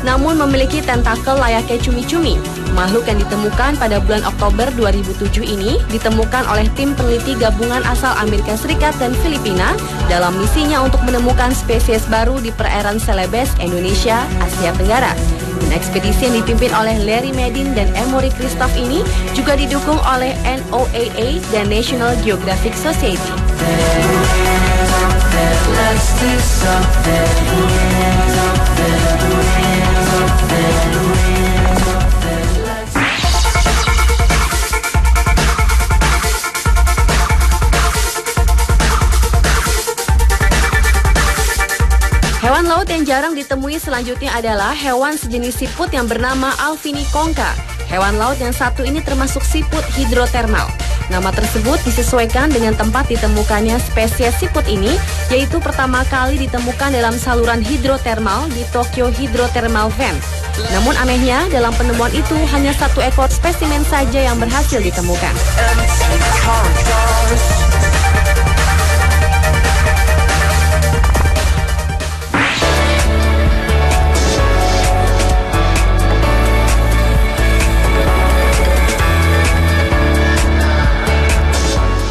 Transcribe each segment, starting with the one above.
namun memiliki tentakel layaknya cumi-cumi. Makhluk yang ditemukan pada bulan Oktober 2007 ini ditemukan oleh tim peneliti gabungan asal Amerika Serikat dan Filipina dalam misinya untuk menemukan spesies baru di perairan Celebes, Indonesia, Asia Tenggara. Dan ekspedisi yang dipimpin oleh Larry Medin dan Emory Christoph ini juga didukung oleh NOAA dan National Geographic Society. Hewan laut yang jarang ditemui selanjutnya adalah hewan sejenis siput yang bernama Alviniconcha. Hewan laut yang satu ini termasuk siput hidrotermal. Nama tersebut disesuaikan dengan tempat ditemukannya spesies siput ini, yaitu pertama kali ditemukan dalam saluran hidrotermal di Tokyo Hydrothermal Vent. Namun anehnya, dalam penemuan itu hanya satu ekor spesimen saja yang berhasil ditemukan.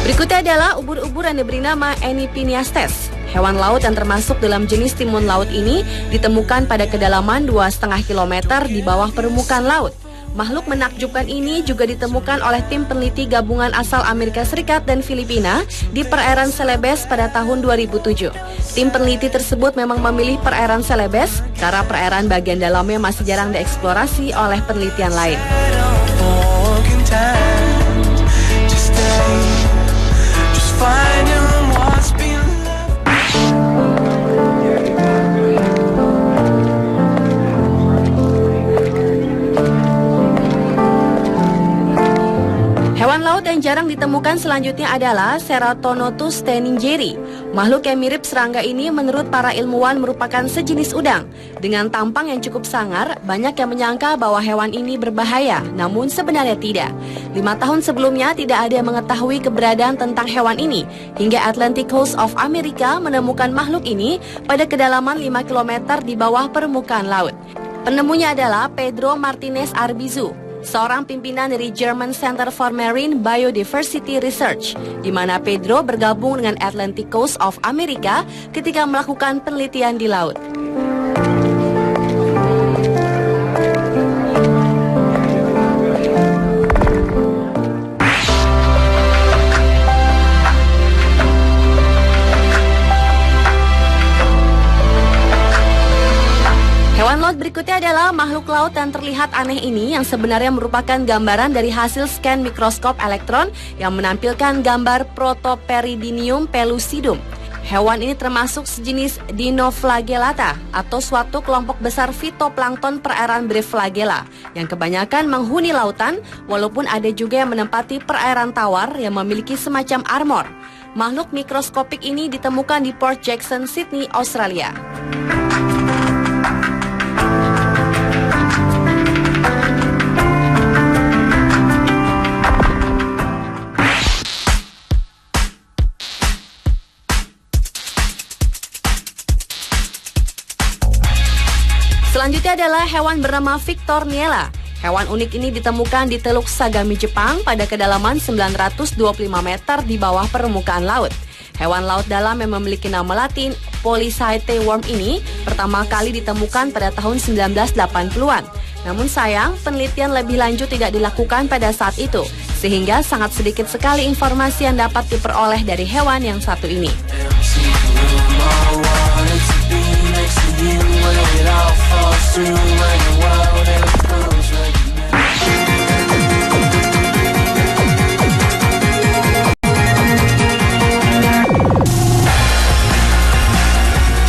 Berikutnya adalah ubur-ubur yang diberi nama Anypiniastes. Hewan laut yang termasuk dalam jenis timun laut ini ditemukan pada kedalaman 2,5 km di bawah permukaan laut. Makhluk menakjubkan ini juga ditemukan oleh tim peneliti gabungan asal Amerika Serikat dan Filipina di perairan Celebes pada tahun 2007. Tim peneliti tersebut memang memilih perairan Celebes karena perairan bagian dalamnya masih jarang dieksplorasi oleh penelitian lain. Hewan laut yang jarang ditemukan selanjutnya adalah Ceratonotus teningeri. Makhluk yang mirip serangga ini menurut para ilmuwan merupakan sejenis udang. Dengan tampang yang cukup sangar, banyak yang menyangka bahwa hewan ini berbahaya, namun sebenarnya tidak. 5 tahun sebelumnya tidak ada yang mengetahui keberadaan tentang hewan ini, hingga Atlantic Coast of America menemukan makhluk ini pada kedalaman 5 km di bawah permukaan laut. Penemunya adalah Pedro Martinez Arbizu, seorang pimpinan dari German Center for Marine Biodiversity Research, di mana Pedro bergabung dengan Atlantic Coast of America ketika melakukan penelitian di laut. Hewan laut berikutnya adalah makhluk laut yang terlihat aneh ini yang sebenarnya merupakan gambaran dari hasil scan mikroskop elektron yang menampilkan gambar Protoperidinium pellucidum. Hewan ini termasuk sejenis Dinoflagellata atau suatu kelompok besar fitoplankton perairan berflagella yang kebanyakan menghuni lautan, walaupun ada juga yang menempati perairan tawar yang memiliki semacam armor. Makhluk mikroskopik ini ditemukan di Port Jackson, Sydney, Australia. Selanjutnya adalah hewan bernama Victorniella. Hewan unik ini ditemukan di Teluk Sagami, Jepang pada kedalaman 925 meter di bawah permukaan laut. Hewan laut dalam yang memiliki nama latin Polychaete worm ini pertama kali ditemukan pada tahun 1980-an. Namun sayang, penelitian lebih lanjut tidak dilakukan pada saat itu, sehingga sangat sedikit sekali informasi yang dapat diperoleh dari hewan yang satu ini.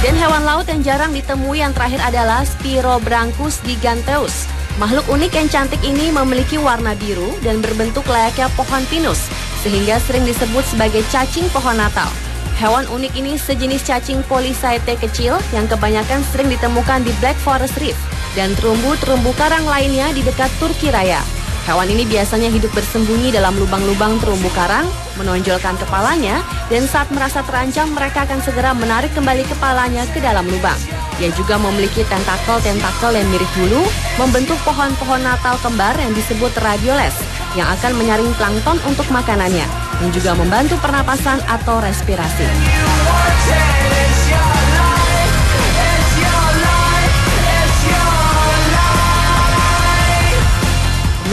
Dan hewan laut yang jarang ditemui yang terakhir adalah Spirobranchus giganteus. Makhluk unik yang cantik ini memiliki warna biru dan berbentuk layaknya pohon pinus, sehingga sering disebut sebagai cacing pohon Natal. Hewan unik ini sejenis cacing Polychaete kecil yang kebanyakan sering ditemukan di Black Forest Reef dan terumbu-terumbu karang lainnya di dekat Turki Raya. Hewan ini biasanya hidup bersembunyi dalam lubang-lubang terumbu karang, menonjolkan kepalanya, dan saat merasa terancam mereka akan segera menarik kembali kepalanya ke dalam lubang. Ia juga memiliki tentakel-tentakel yang mirip bulu, membentuk pohon-pohon natal kembar yang disebut radioles, yang akan menyaring plankton untuk makanannya, dan juga membantu pernapasan atau respirasi.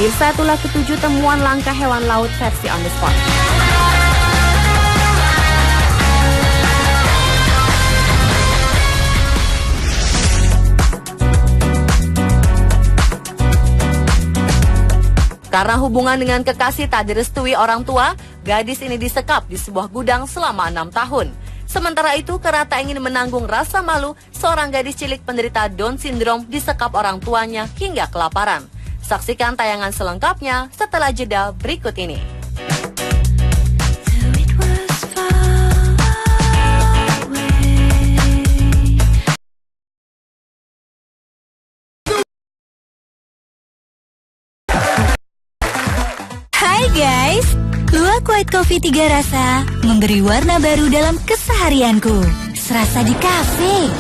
Pemirsa, itulah ketujuh temuan langka hewan laut versi On The Spot. Karena hubungan dengan kekasih tak direstui orang tua, gadis ini disekap di sebuah gudang selama 6 tahun. Sementara itu, karena tak ingin menanggung rasa malu, seorang gadis cilik penderita Down syndrome disekap orang tuanya hingga kelaparan. Saksikan tayangan selengkapnya setelah jeda berikut ini. Hai guys, Luwak White Coffee 3 rasa memberi warna baru dalam keseharianku. Serasa di kafe.